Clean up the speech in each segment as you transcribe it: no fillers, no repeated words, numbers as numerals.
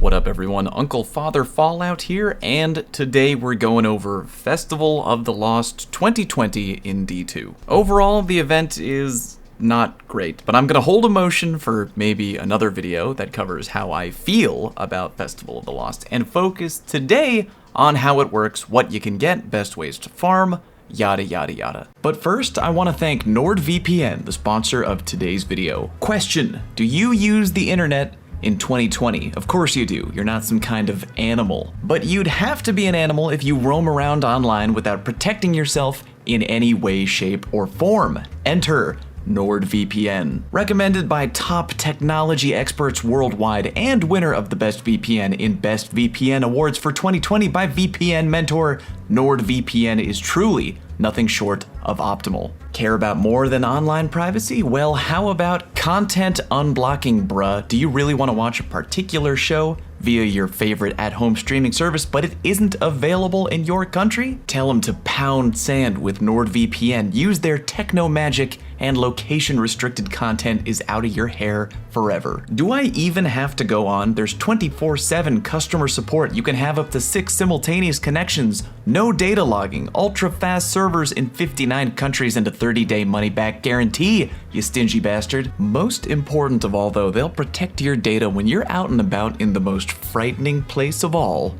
What up everyone, Uncle Father Fallout here, and today we're going over Festival of the Lost 2020 in D2. Overall, the event is not great, but I'm gonna hold a motion for maybe another video that covers how I feel about Festival of the Lost, and focus today on how it works, what you can get, best ways to farm, yada yada yada. But first, I want to thank Nordvpn, the sponsor of today's video. Question: do you use the internet in 2020? Of course you do. You're not some kind of animal. But you'd have to be an animal if you roam around online without protecting yourself in any way, shape, or form. Enter Nordvpn. Recommended by top technology experts worldwide and winner of the Best VPN in Best VPN Awards for 2020 by VPN Mentor, NordVPN is truly nothing short of optimal. Care about more than online privacy? Well, how about content unblocking, bruh? Do you really want to watch a particular show via your favorite at-home streaming service, but it isn't available in your country? Tell them to pound sand with NordVPN. Use their techno magic, and location-restricted content is out of your hair forever. Do I even have to go on? There's 24/7 customer support. You can have up to 6 simultaneous connections, no data logging, ultra-fast servers in 59 countries, and a 30-day money-back guarantee, you stingy bastard. Most important of all though, they'll protect your data when you're out and about in the most frightening place of all,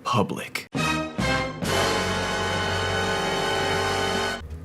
public.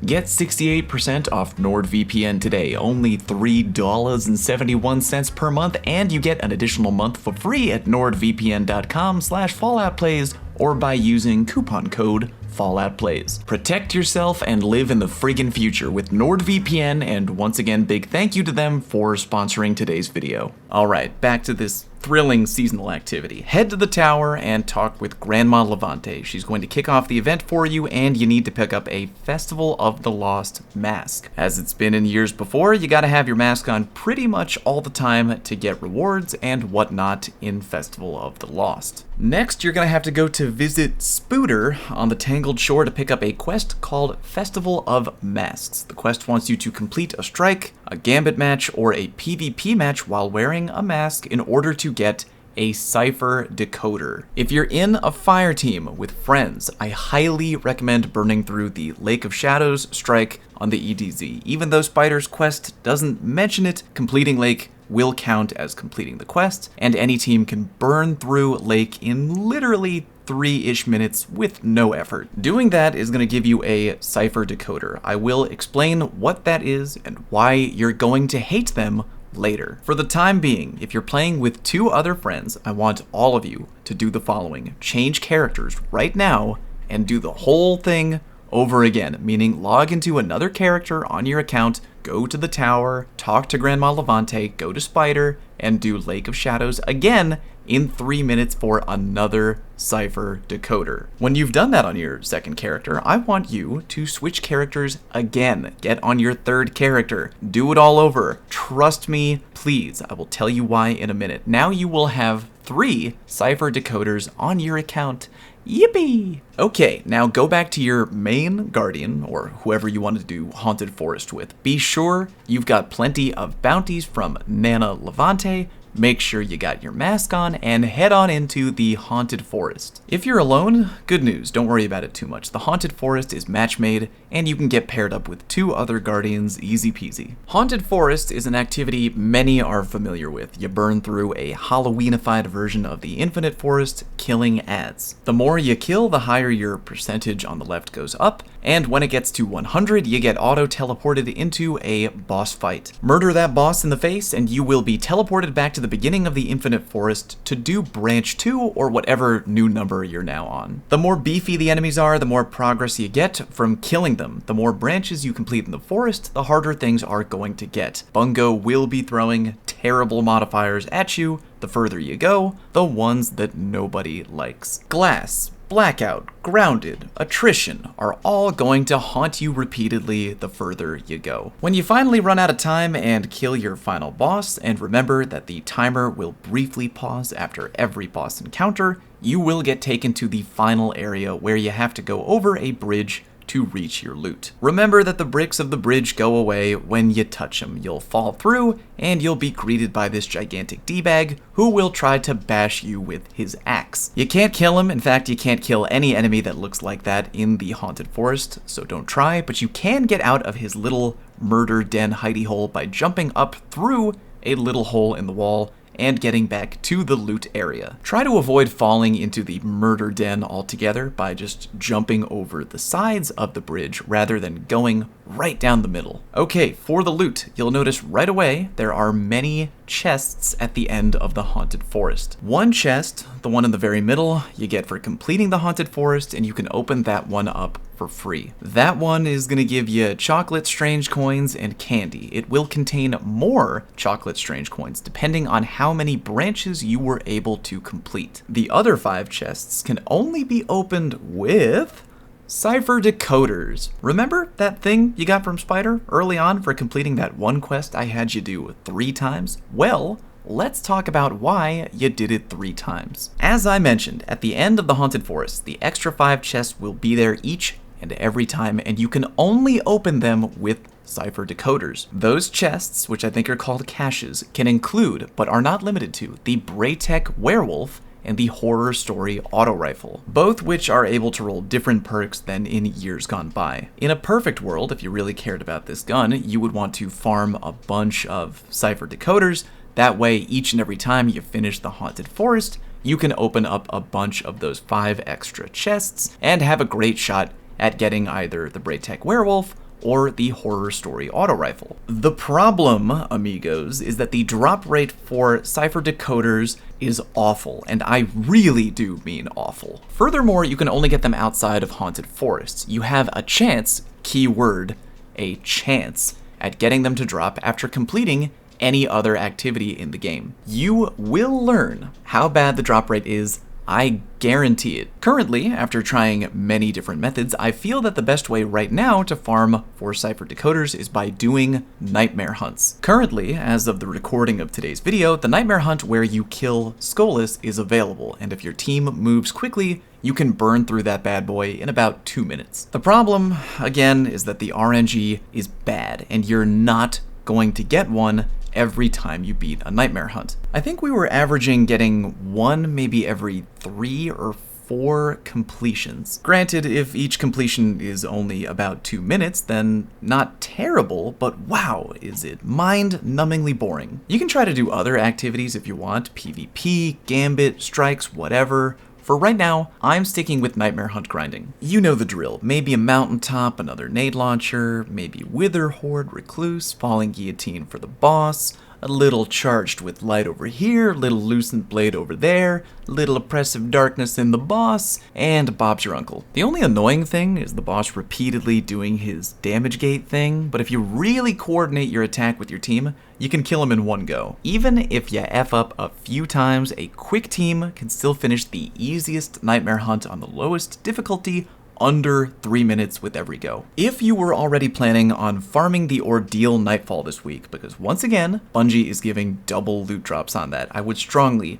Get 68% off NordVPN today, only $3.71 per month, and you get an additional month for free at nordvpn.com/falloutplays or by using coupon code FalloutPlays. Protect yourself and live in the friggin' future with NordVPN, and once again, big thank you to them for sponsoring today's video. Alright, back to this thrilling seasonal activity. Head to the tower and talk with Grandma Levante. She's going to kick off the event for you, and you need to pick up a Festival of the Lost mask. As it's been in years before, you gotta have your mask on pretty much all the time to get rewards and whatnot in Festival of the Lost. Next, you're gonna have to go to visit Spooter on the Tangled Shore to pick up a quest called Festival of Masks. The quest wants you to complete a strike, a gambit match, or a PvP match while wearing a mask in order to get a Cipher Decoder. If you're in a fire team with friends, I highly recommend burning through the Lake of Shadows strike on the EDZ. Even though Spider's quest doesn't mention it, completing Lake will count as completing the quest, and any team can burn through Lake in literally 3-ish minutes with no effort. Doing that is going to give you a Cipher Decoder. I will explain what that is and why you're going to hate them later. For the time being, if you're playing with 2 other friends, I want all of you to do the following. Change characters right now and do the whole thing over again, meaning log into another character on your account, go to the tower, talk to Grandma Levante, go to Spider, and do Lake of Shadows again in 3 minutes for another Cipher Decoder. When you've done that on your second character, I want you to switch characters again. Get on your third character. Do it all over. Trust me, please. I will tell you why in a minute. Now you will have 3 Cipher Decoders on your account. Yippee! Okay, now go back to your main guardian, or whoever you want to do Haunted Forest with. Be sure you've got plenty of bounties from Nana Levante. Make sure you got your mask on and head on into the Haunted Forest. If you're alone, good news, don't worry about it too much. The Haunted Forest is match made, and you can get paired up with 2 other guardians, easy peasy. Haunted Forest is an activity many are familiar with. You burn through a Halloweenified version of the Infinite Forest, killing ads. The more you kill, the higher your percentage on the left goes up, and when it gets to 100, you get auto-teleported into a boss fight. Murder that boss in the face, and you will be teleported back to the beginning of the Infinite Forest to do Branch 2 or whatever new number you're now on. The more beefy the enemies are, the more progress you get from killing them. The more branches you complete in the forest, the harder things are going to get. Bungo will be throwing terrible modifiers at you the further you go, the ones that nobody likes. Glass, blackout, grounded, attrition are all going to haunt you repeatedly the further you go. When you finally run out of time and kill your final boss, and remember that the timer will briefly pause after every boss encounter, you will get taken to the final area where you have to go over a bridge to reach your loot. Remember that the bricks of the bridge go away when you touch them. You'll fall through, and you'll be greeted by this gigantic D-bag who will try to bash you with his axe. You can't kill him. In fact, you can't kill any enemy that looks like that in the Haunted Forest, so don't try, but you can get out of his little murder den hidey hole by jumping up through a little hole in the wall and getting back to the loot area. Try to avoid falling into the murder den altogether by just jumping over the sides of the bridge rather than going right down the middle. Okay, for the loot, you'll notice right away there are many chests at the end of the Haunted Forest. One chest, the one in the very middle, you get for completing the Haunted Forest, and you can open that one up for free. That one is going to give you chocolate strange coins and candy. It will contain more chocolate strange coins depending on how many branches you were able to complete. The other 5 chests can only be opened with Cipher Decoders. Remember that thing you got from Spider early on for completing that one quest I had you do 3 times? Well, let's talk about why you did it 3 times. As I mentioned, at the end of the Haunted Forest, the extra 5 chests will be there each and every time, and you can only open them with Cipher Decoders. Those chests, which I think are called caches, can include, but are not limited to, the Braytech Werewolf and the Horror Story Auto Rifle, both which are able to roll different perks than in years gone by. In a perfect world, if you really cared about this gun, you would want to farm a bunch of Cipher Decoders. That way, each and every time you finish the Haunted Forest, you can open up a bunch of those 5 extra chests and have a great shot at getting either the Braytech Werewolf or the Horror Story Auto Rifle. The problem, amigos, is that the drop rate for Cipher Decoders is awful, and I really do mean awful. Furthermore, you can only get them outside of Haunted Forests. You have a chance, keyword, a chance, at getting them to drop after completing any other activity in the game. You will learn how bad the drop rate is, I guarantee it. Currently, after trying many different methods, I feel that the best way right now to farm for Cipher Decoders is by doing nightmare hunts. Currently, as of the recording of today's video, the nightmare hunt where you kill Skolas is available, and if your team moves quickly, you can burn through that bad boy in about 2 minutes. The problem, again, is that the RNG is bad, and you're not going to get one every time you beat a nightmare hunt. I think we were averaging getting 1 maybe every 3 or 4 completions. Granted, if each completion is only about 2 minutes, then not terrible, but wow, is it mind-numbingly boring. You can try to do other activities if you want, PvP, Gambit, strikes, whatever. For right now, I'm sticking with Nightmare Hunt grinding. You know the drill. Maybe a mountaintop, another nade launcher, maybe Wither Horde Recluse, Falling Guillotine for the boss, a little Charged with Light over here, little Lucent Blade over there, little Oppressive Darkness in the boss, and Bob's your uncle. The only annoying thing is the boss repeatedly doing his damage gate thing, but if you really coordinate your attack with your team, you can kill him in one go. Even if you F up a few times, a quick team can still finish the easiest nightmare hunt on the lowest difficulty under 3 minutes with every go. If you were already planning on farming the Ordeal Nightfall this week, because once again, Bungie is giving double loot drops on that, I would strongly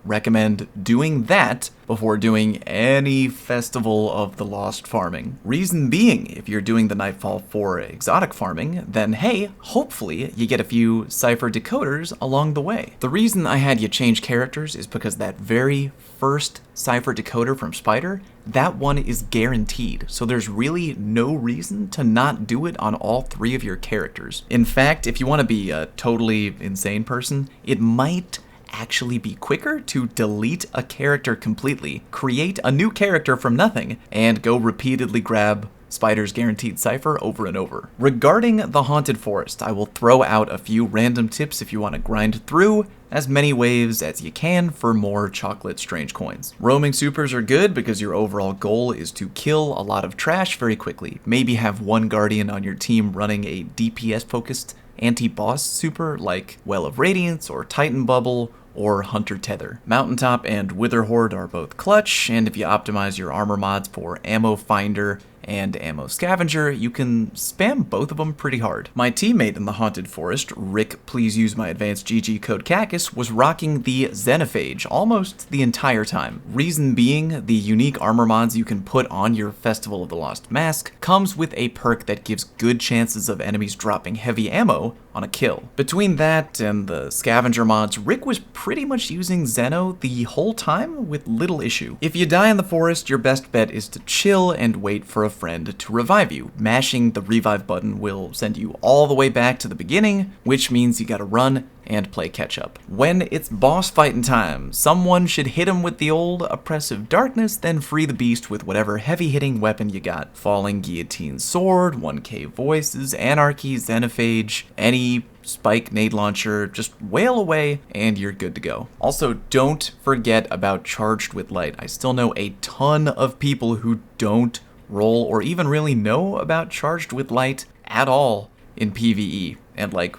recommend doing that before doing any Festival of the Lost farming. Reason being, if you're doing the Nightfall for exotic farming, then hey, hopefully you get a few Cipher Decoders along the way. The reason I had you change characters is because that very first Cipher Decoder from Spider, that one is guaranteed, so there's really no reason to not do it on all 3 of your characters. In fact, if you want to be a totally insane person, it might actually be quicker to delete a character completely, create a new character from nothing, and go repeatedly grab Spider's guaranteed cipher over and over. Regarding the Haunted Forest, I will throw out a few random tips if you want to grind through as many waves as you can for more chocolate strange coins. Roaming supers are good because your overall goal is to kill a lot of trash very quickly. Maybe have one guardian on your team running a DPS focused anti-boss super like Well of Radiance or Titan Bubble or Hunter Tether. Mountaintop and Wither Horde are both clutch, and if you optimize your armor mods for Ammo Finder and Ammo Scavenger, you can spam both of them pretty hard. My teammate in the Haunted Forest, Rick Please Use My Advanced GG Code Cactus, was rocking the Xenophage almost the entire time. Reason being, the unique armor mods you can put on your Festival of the Lost Mask comes with a perk that gives good chances of enemies dropping heavy ammo on a kill. Between that and the scavenger mods, Rick was pretty much using Xeno the whole time with little issue. If you die in the forest, your best bet is to chill and wait for a friend to revive you. Mashing the revive button will send you all the way back to the beginning, which means you gotta run and play catch up. When it's boss fighting time, someone should hit him with the old oppressive darkness, then free the beast with whatever heavy hitting weapon you got. Falling Guillotine Sword, 1K Voices, Anarchy, Xenophage, any spike nade launcher, just wail away and you're good to go. Also, don't forget about Charged with Light. I still know a ton of people who don't roll or even really know about Charged with Light at all in PvE. And like,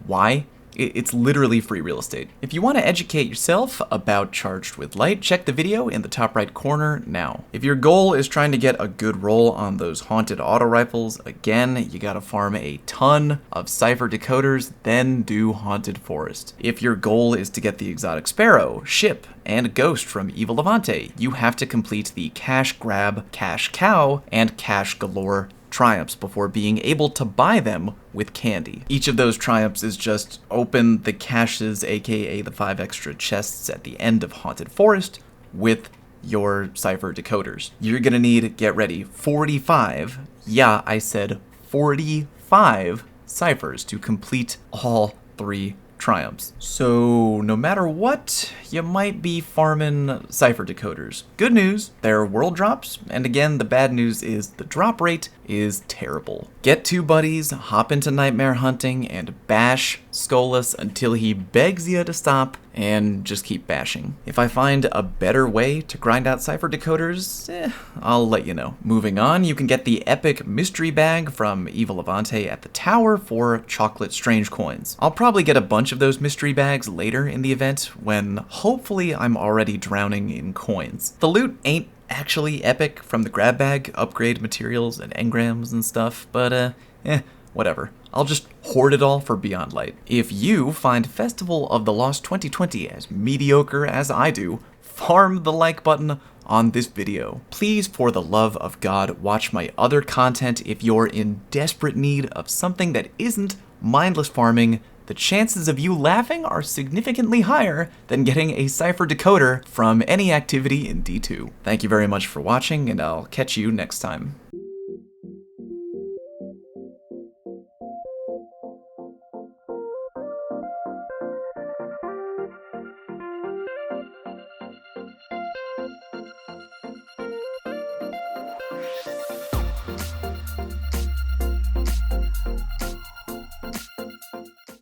why? It's literally free real estate. If you want to educate yourself about Charged with Light, check the video in the top right corner now. If your goal is trying to get a good roll on those haunted auto rifles, again, you gotta farm a ton of Cipher Decoders, then do Haunted Forest. If your goal is to get the exotic Sparrow, Ship, and Ghost from Evil Levante, you have to complete the Cash Grab, Cash Cow, and Cash Galore triumphs before being able to buy them with candy. Each of those triumphs is just open the caches, aka the 5 extra chests at the end of Haunted Forest, with your Cipher Decoders. You're gonna need, get ready, 45, yeah, I said 45 ciphers to complete all 3 triumphs. So no matter what, you might be farming Cipher Decoders. Good news, they're world drops, and again, the bad news is the drop rate is terrible. Get 2 buddies, hop into nightmare hunting, and bash Skolas until he begs you to stop, and just keep bashing. If I find a better way to grind out Cipher Decoders, I'll let you know. Moving on, you can get the epic mystery bag from Evil Levante at the tower for chocolate strange coins. I'll probably get a bunch of those mystery bags later in the event when hopefully I'm already drowning in coins. The loot ain't actually epic from the grab bag, upgrade materials, and engrams and stuff, but whatever. I'll just hoard it all for Beyond Light. If you find Festival of the Lost 2020 as mediocre as I do, farm the like button on this video. Please, for the love of God, watch my other content if you're in desperate need of something that isn't mindless farming. The chances of you laughing are significantly higher than getting a Cipher Decoder from any activity in D2. Thank you very much for watching, and I'll catch you next time.